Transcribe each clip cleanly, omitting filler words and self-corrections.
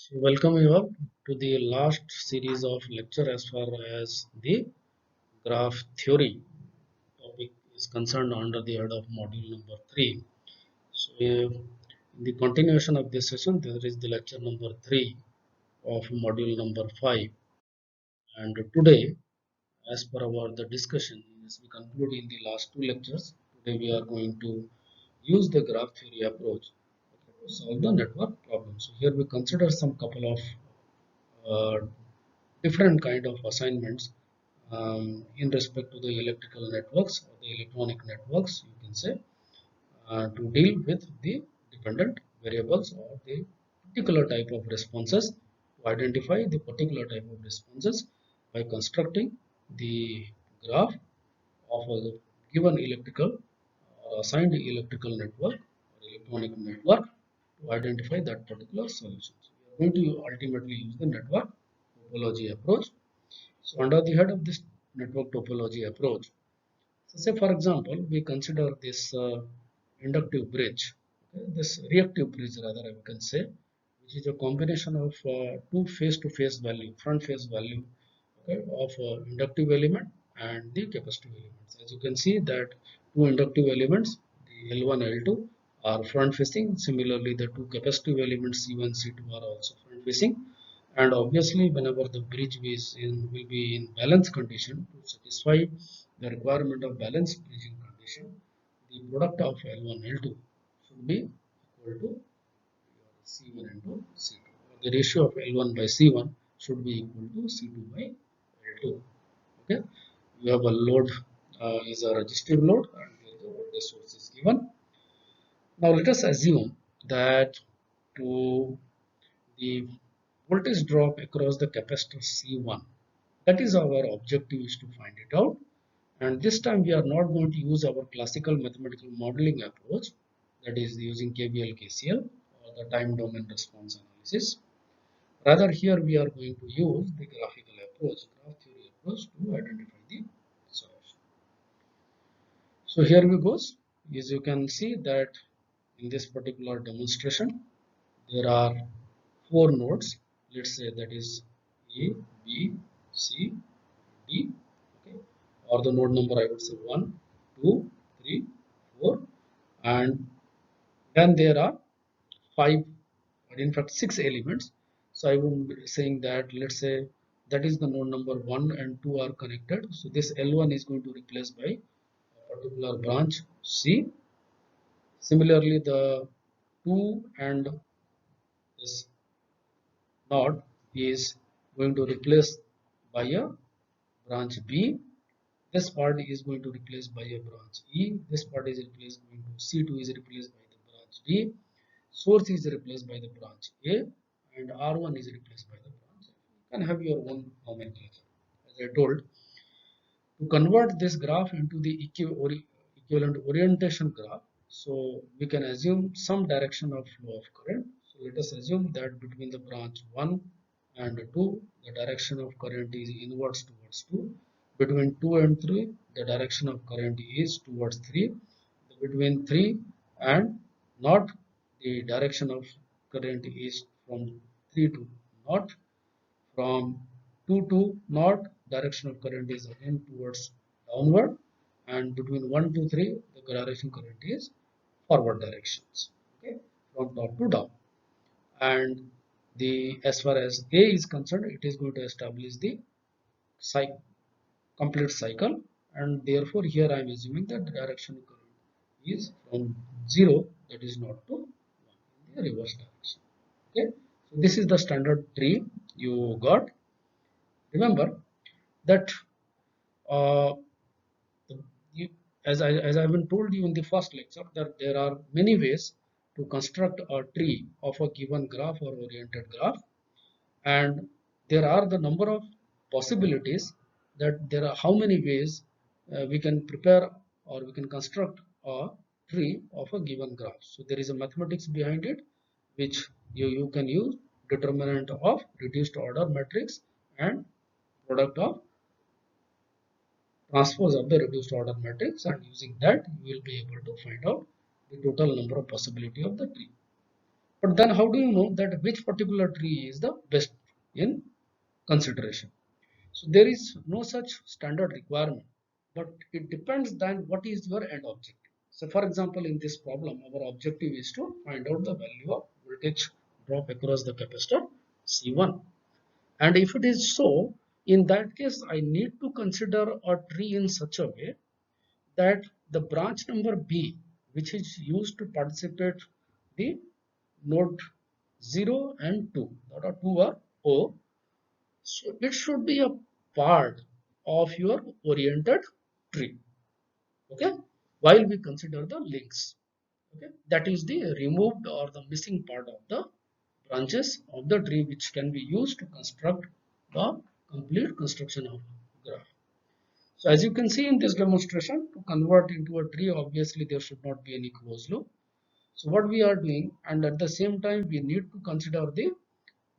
So welcome you all to the last series of lecture as far as the graph theory topic is concerned under the head of module number 3. So in the continuation of this session, there is the lecture number 3 of module number 5. And today, as per our the discussion, as we conclude in the last two lectures, today we are going to use the graph theory approach to solve the network problem. So here we consider some couple of uh, different kind of assignments in respect to the electrical networks or the electronic networks, you can say, to deal with the dependent variables or the particular type of responses, to identify the particular type of responses by constructing the graph of a given electrical assigned electrical network or electronic network to identify that particular solution. So we are going to ultimately use the network topology approach. So under the head of this network topology approach, so say for example, we consider this inductive bridge, okay, this reactive bridge rather I can say, which is a combination of two face-to-face value, front face value, okay, of inductive element and the capacitive elements. As you can see that two inductive elements, the L1, L2 are front facing. Similarly, the two capacitive elements C1, C2 are also front facing. And obviously, whenever the bridge will be in balance condition to satisfy the requirement of balanced bridging condition, the product of L1 L2 should be equal to C1 into C2. The ratio of L1 by C1 should be equal to C2 by L2. Okay, you have a load is a resistive load and the voltage source is given. Now let us assume that to the voltage drop across the capacitor C1. That is our objective, is to find it out. And this time we are not going to use our classical mathematical modeling approach, that is using KVL, KCL or the time domain response analysis. Rather here we are going to use the graphical approach, graph theory approach to identify the solution. So here we goes. As you can see that in this particular demonstration, there are four nodes. Let's say that is A, B, C, D, okay, or the node number I would say 1, 2, 3, 4, and then there are 5, or in fact 6 elements. So I would be saying that, let's say that is the node number 1 and 2 are connected. So this L1 is going to replace by a particular branch C. Similarly, the 2 and this node is going to replace by a branch B. This part is going to replace by a branch E. This part is replaced going to C2 is replaced by the branch D. Source is replaced by the branch A, and R1 is replaced by the branch F. You can have your own nomenclature. As I told, to convert this graph into the equivalent orientation graph, so we can assume some direction of flow of current. So let us assume that between the branch 1 and 2, the direction of current is inwards towards 2. Between 2 and 3, the direction of current is towards 3. Between 3 and north, the direction of current is from 3 to north. From 2 to north, direction of current is again towards downward, and between 1 to 3, the direction current is forward directions. Okay, from top to down. And the as far as A is concerned, it is going to establish the cycle, complete cycle, and therefore here I am assuming that the direction current is from 0, that is not to 1, in the reverse direction. Okay, so this is the standard tree you got. Remember that uh, you, as I've been told you in the first lecture, that there are many ways to construct a tree of a given graph or oriented graph, and there are the number of possibilities, that there are how many ways we can prepare or we can construct a tree of a given graph. So there is a mathematics behind it, which you can use determinant of reduced order matrix and product of transpose of the reduced order matrix, and using that you will be able to find out the total number of possibility of the tree. But then how do you know that which particular tree is the best in consideration? So there is no such standard requirement, but it depends then what is your end objective. So for example, in this problem, our objective is to find out the value of voltage drop across the capacitor C1. And if it is so, in that case, I need to consider a tree in such a way that the branch number B, which is used to participate the node 0 and 2, that are 2 or O, so it should be a part of your oriented tree. Okay, while we consider the links, okay, that is the removed or the missing part of the branches of the tree which can be used to construct the complete construction of graph. So as you can see in this demonstration, to convert into a tree, obviously there should not be any closed loop. So what we are doing, and at the same time we need to consider the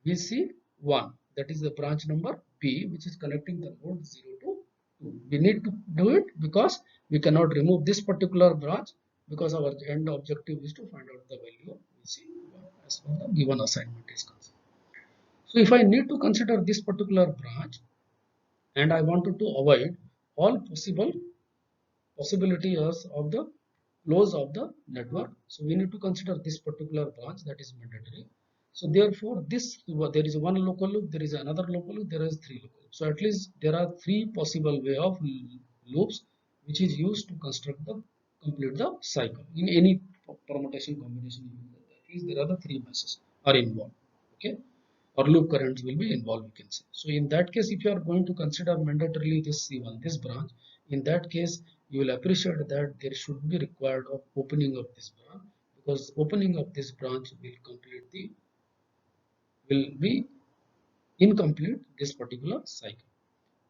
VC1, that is the branch number P, which is connecting the node 0 to 2. We need to do it because we cannot remove this particular branch, because our end objective is to find out the value of VC1 as per the given assignment is concerned. So if I need to consider this particular branch and I wanted to avoid all possibilities of the close of the network, so we need to consider this particular branch, that is mandatory. So therefore this, there is one local loop, there is another local loop, there is three local loops. So at least there are three possible way of loops which is used to construct the complete the cycle in any permutation combination. At least there are the three meshes are involved, okay, or loop currents will be involved, we can say. So in that case, if you are going to consider mandatorily this C1, this branch, in that case, you will appreciate that there should be required of opening of this branch, because opening of this branch will be incomplete this particular cycle.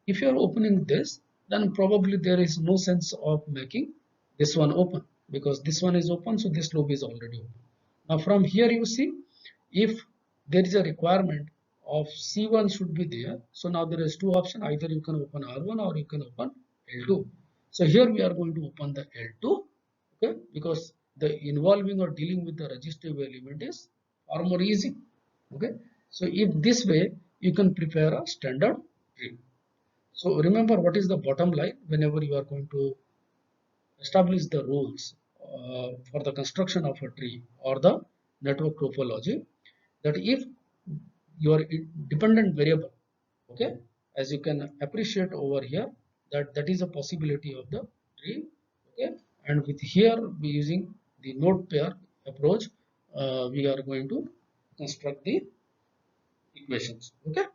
If you are opening this, then probably there is no sense of making this one open, because this one is open, so this loop is already open. Now from here you see, if there is a requirement of C1 should be there, so now there is two options, either you can open R1 or you can open L2. So here we are going to open the L2, okay, because the involving or dealing with the resistive element is far more easy, okay. So if this way you can prepare a standard tree. So remember what is the bottom line whenever you are going to establish the rules for the construction of a tree or the network topology, that if your dependent variable, okay, as you can appreciate over here, that is a possibility of the tree, okay, and with here we using the node pair approach, we are going to construct the equations, okay.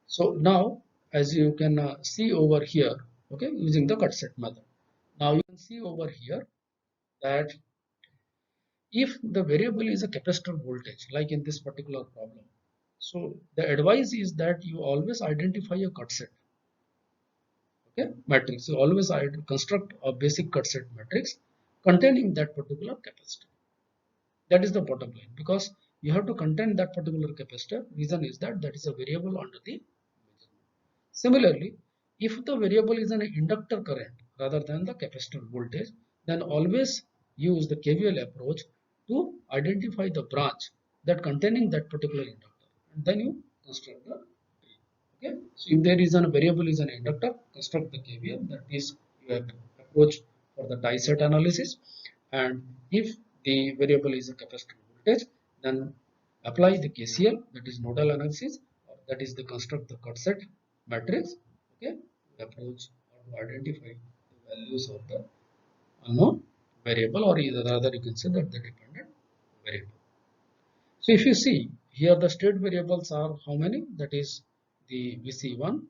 So now as you can see over here, okay, using the cut set method, now you can see over here that if the variable is a capacitor voltage, like in this particular problem, so the advice is that you always identify a cut set, okay, matrix. You always construct a basic cut set matrix containing that particular capacitor. That is the bottom line, because you have to contain that particular capacitor. Reason is that that is a variable under the measurement. Similarly, if the variable is an inductor current rather than the capacitor voltage, then always use the KVL approach to identify the branch that containing that particular inductor, and then you construct the tree. Okay, so if there is a variable is an inductor, construct the KVL, that is your approach for the die set analysis. And if the variable is a capacitor voltage, then apply the KCL, that is nodal analysis, or that is the construct the cut set matrix, okay, approach or to identify the values of the unknown variable, or either rather you can say that the dependent variable. So if you see here, the state variables are how many? That is the VC1,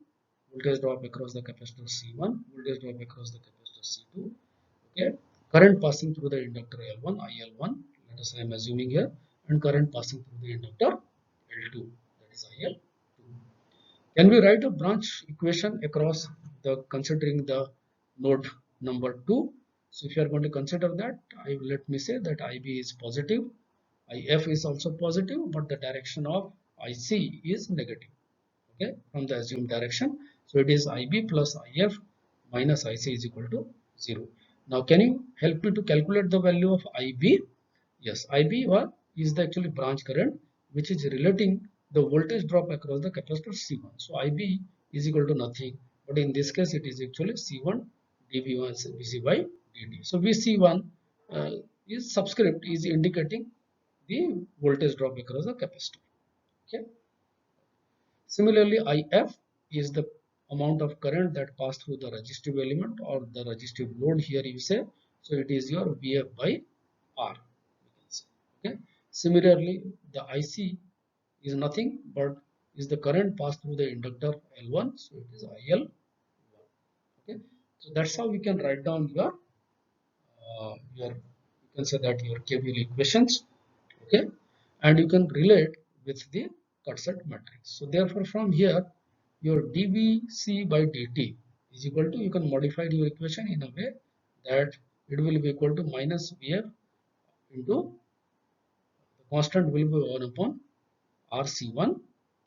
voltage drop across the capacitor C1, voltage drop across the capacitor C2, okay, current passing through the inductor L1, IL1, let us say I am assuming here, and current passing through the inductor L2, that is IL2. Can we write a branch equation across the considering the node number 2? So if you are going to consider that, let me say that IB is positive, IF is also positive, but the direction of IC is negative, okay, from the assumed direction. So it is IB plus IF minus IC is equal to 0. Now can you help me to calculate the value of IB? Yes, IB is the actually branch current which is relating the voltage drop across the capacitor C1. So IB is equal to nothing, but in this case it is actually C1 dV1 Vc by dt. So Vc1 is subscript is indicating the voltage drop across the capacitor. Okay. Similarly, IF is the amount of current that pass through the resistive element or the resistive load here you say. So it is your VF by R. We can say. Okay. Similarly, the IC is nothing but is the current passed through the inductor L1. So it is IL1. Okay. So that's how we can write down your you can say that your KVL equations. Okay, and you can relate with the Cut-Set matrix. So therefore from here your dVc by dt is equal to, you can modify your equation in a way that it will be equal to minus Vf into the constant will be 1 upon RC1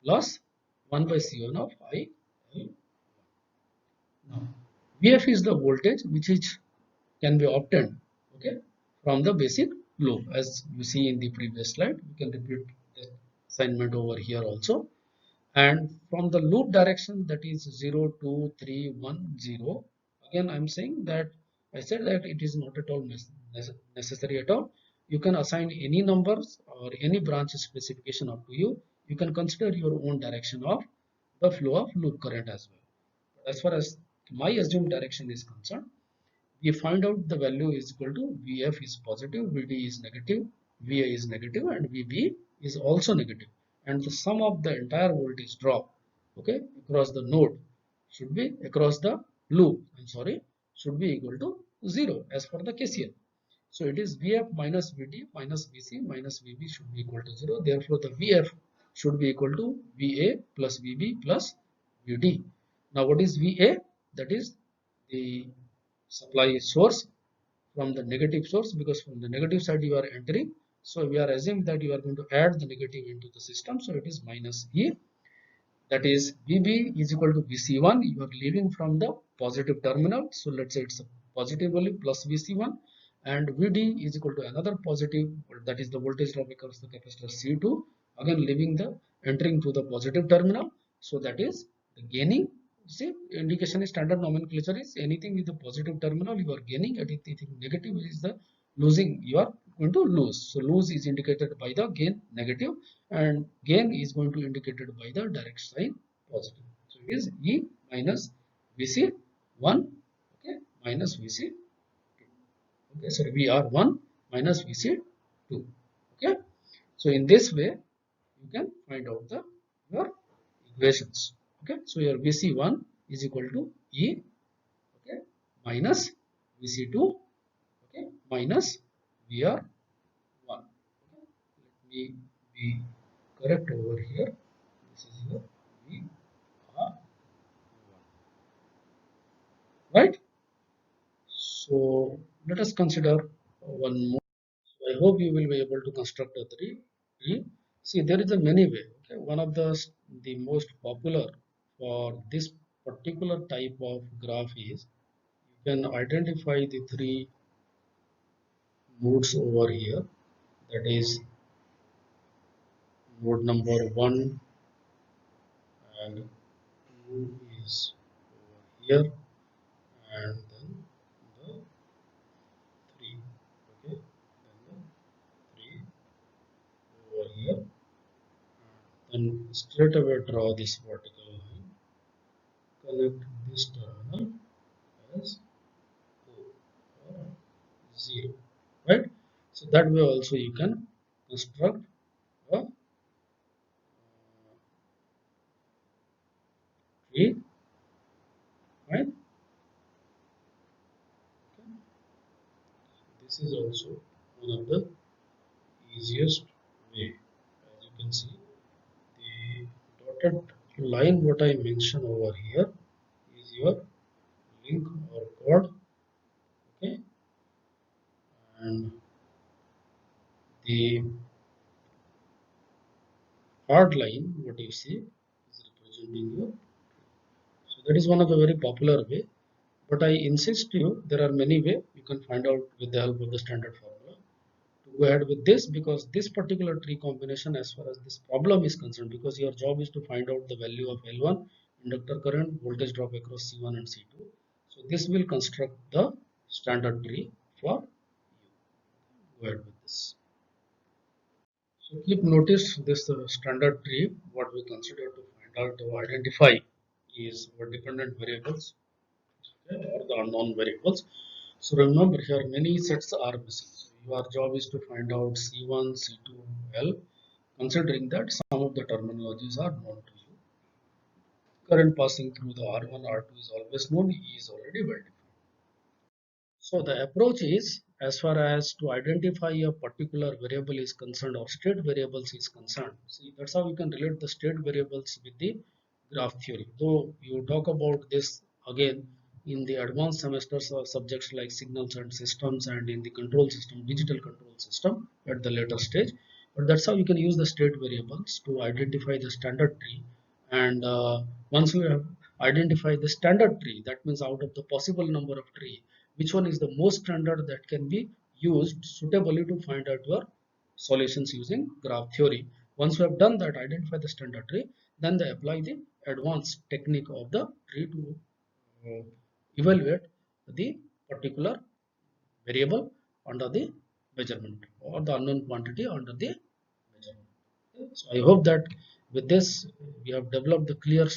plus 1 by C1 of IL. Now Vf is the voltage which is can be obtained, okay, from the basic loop. As you see in the previous slide, we can repeat the assignment over here also. And from the loop direction, that is 0 2 3 1 0, again I am saying that I said that it is not at all necessary at all. You can assign any numbers or any branch specification up to you. You can consider your own direction of the flow of loop current as well. As far as my assumed direction is concerned, we find out the value is equal to Vf is positive, Vd is negative, Va is negative, and Vb is also negative. And the sum of the entire voltage drop, okay, across the node should be across the loop, I'm sorry, should be equal to 0 as per the KCL. So it is Vf minus Vd minus Vc minus Vb should be equal to 0. Therefore, the Vf should be equal to Va plus Vb plus Vd. Now, what is Va? That is the supply source from the negative source, because from the negative side you are entering. So we are assuming that you are going to add the negative into the system. So it is minus E. That is Vb is equal to Vc1. You are leaving from the positive terminal. So let's say it's a positive value plus Vc1, and Vd is equal to another positive, that is the voltage drop across the capacitor C2. Again leaving the entering to the positive terminal. So that is the gaining. See, indication is standard nomenclature is anything with the positive terminal you are gaining, and anything negative is the losing, you are going to lose. So lose is indicated by the gain negative, and gain is going to indicated by the direct sign positive. So it is E minus Vc1, okay, minus Vc2. Okay, so VR1 minus Vc2. Okay, so in this way you can find out the your equations. Okay, so your Vc1 is equal to E, okay, minus Vc2, okay, minus VR1. Okay, let me be correct over here. This is your VR1, right? So let us consider one more. So I hope you will be able to construct a tree. See, there is a many way. Okay, one of the most popular for this particular type of graph is, you can identify the three nodes over here. That is node number 1 and 2 is over here, and then the 3. Okay, then the 3 over here. Then straight away draw this vertical line. Connect this terminal as O or 0, right? So that way also you can construct a tree, right? Okay. This is also one of the easiest way. As you can see, the dotted line what I mentioned over here is your link or chord, okay, and the hard line what you see is representing your. So that is one of the very popular way, but I insist you there are many way you can find out with the help of the standard formula to go ahead with this, because this particular tree combination, as far as this problem is concerned, because your job is to find out the value of L1, inductor current, voltage drop across C1 and C2. So this will construct the standard tree for you. Go ahead with this. So keep notice this standard tree, what we consider to find out to identify is our dependent variables, okay, or the unknown variables. So remember here many sets are missing. So your job is to find out C1, C2, L, considering that some of the terminologies are known to you. Current passing through the R1, R2 is always known, E is already well defined. So the approach is, as far as to identify a particular variable is concerned or state variables is concerned. See, that's how you can relate the state variables with the graph theory. Though you talk about this again in the advanced semesters or subjects like signals and systems, and in the control system, digital control system at the later stage. But that's how you can use the state variables to identify the standard tree. And once you have identified the standard tree, that means out of the possible number of tree, which one is the most standard that can be used suitably to find out your solutions using graph theory. Once you have done that, identify the standard tree, then they apply the advanced technique of the tree to evaluate the particular variable under the measurement, or the unknown quantity under the measurement. Okay. So I hope that with this we have developed the clear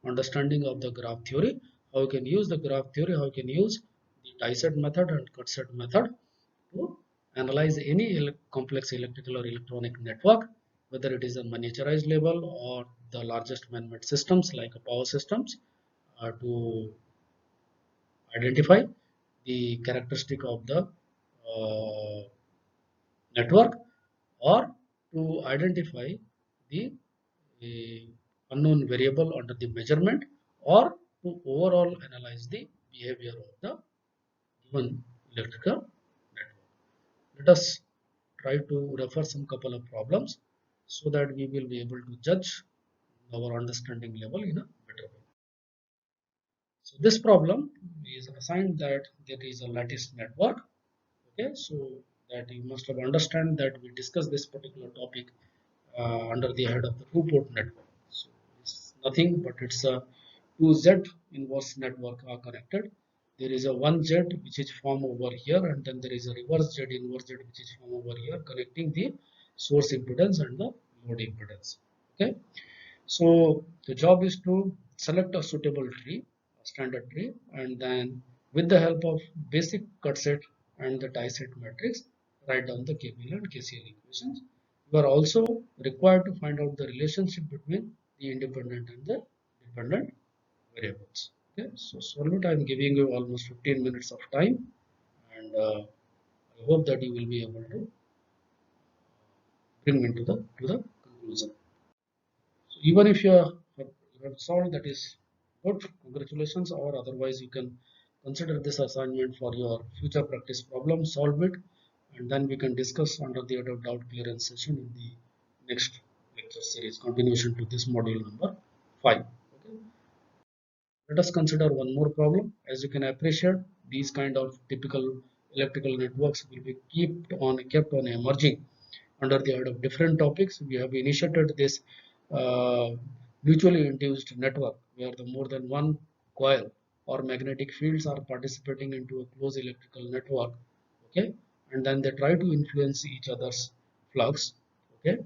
understanding of the graph theory, how you can use the graph theory, how you can use the die-set method and cut-set method to analyze any complex electrical or electronic network, whether it is a miniaturized level or the largest man-made systems like power systems, to identify the characteristic of the network, or to identify the unknown variable under the measurement, or to overall analyze the behavior of the given electrical network. Let us try to refer some couple of problems so that we will be able to judge our understanding level in a better way. So this problem is assigned that there is a lattice network. Okay, so that you must have understand that we discussed this particular topic under the head of the two-port network. So it's nothing but it's a two Z inverse network are connected. There is a one Z which is formed over here, and then there is a reverse Z inverse Z which is formed over here, connecting the source impedance and the load impedance. Okay, so the job is to select a suitable tree, a standard tree, and then with the help of basic cut set and the die set matrix, write down the KVL and KCL equations. You are also required to find out the relationship between the independent and the dependent variables. Okay, so solve it. I am giving you almost 15 minutes of time, and I hope that you will be able to bring me to the conclusion. So even if you have solved, that is good, congratulations, or otherwise you can consider this assignment for your future practice problem, solve it, and then we can discuss under the head of doubt clearance session in the next lecture series, continuation to this module number 5. Okay. Let us consider one more problem. As you can appreciate, these kind of typical electrical networks will be kept on emerging under the head of different topics. We have initiated this uh, mutually induced network where the more than one coil or magnetic fields are participating into a closed electrical network. Okay, and then they try to influence each other's flux. Okay,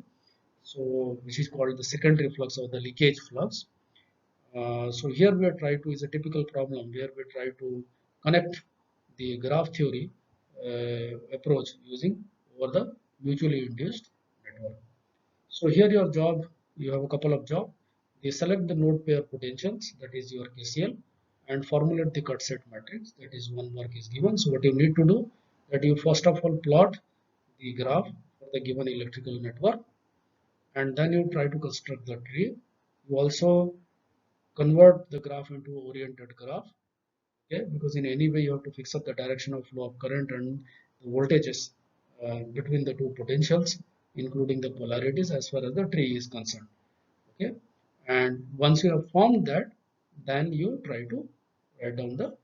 so which is called the secondary flux or the leakage flux. So here we are trying to is a typical problem where we try to connect the graph theory approach using over the mutually induced network. So here your job, you have a couple of job. You select the node pair potentials, that is your KCL, and formulate the cut set matrix, that is one mark is given. So what you need to do, that you first of all plot the graph for the given electrical network, and then you try to construct the tree. You also convert the graph into oriented graph, okay, because in any way you have to fix up the direction of flow of current and the voltages between the two potentials, including the polarities as far as the tree is concerned. Okay, and once you have formed that, then you try to write down the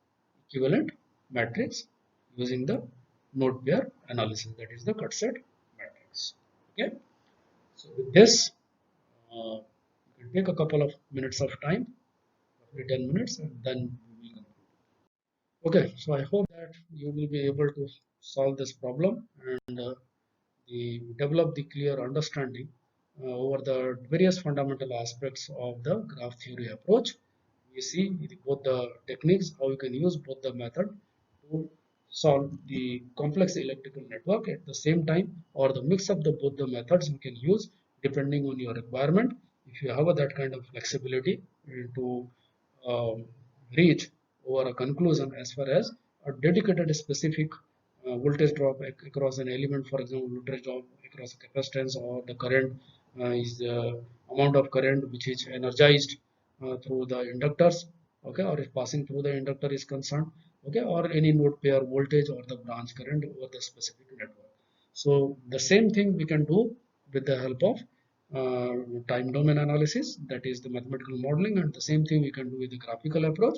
equivalent matrix using the node pair analysis, that is the cut set this. Okay, so with this, you can take a couple of minutes of time, roughly 10 minutes, and then we will conclude. Okay, so I hope that you will be able to solve this problem and develop the clear understanding over the various fundamental aspects of the graph theory approach. We see both the techniques, how you can use both the method to solve the complex electrical network at the same time, or the mix of the both the methods you can use depending on your requirement. If you have that kind of flexibility to um, reach over a conclusion as far as a dedicated specific voltage drop across an element, for example, voltage drop across a capacitance, or the current is the amount of current which is energized through the inductors, okay, or is passing through the inductor is concerned, okay, or any node pair voltage or the branch current over the specific network. So the same thing we can do with the help of uh, time domain analysis, that is the mathematical modeling, and the same thing we can do with the graphical approach.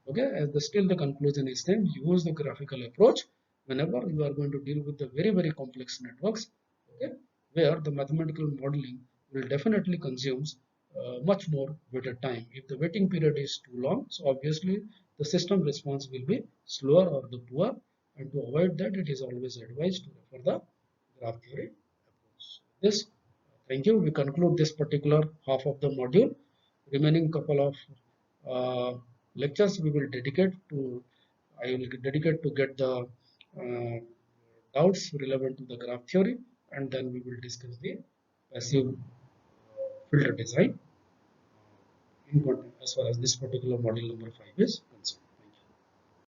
Okay, as still the conclusion is then use the graphical approach whenever you are going to deal with the very complex networks, okay, where the mathematical modeling will definitely consumes much more waited time. If the waiting period is too long, so obviously the system response will be slower or the poor, and to avoid that, it is always advised to refer the graph theory approach. This, thank you. We conclude this particular half of the module. Remaining couple of lectures we will dedicate to. I will dedicate to get the doubts relevant to the graph theory, and then we will discuss the passive filter design in as far as this particular module number 5 is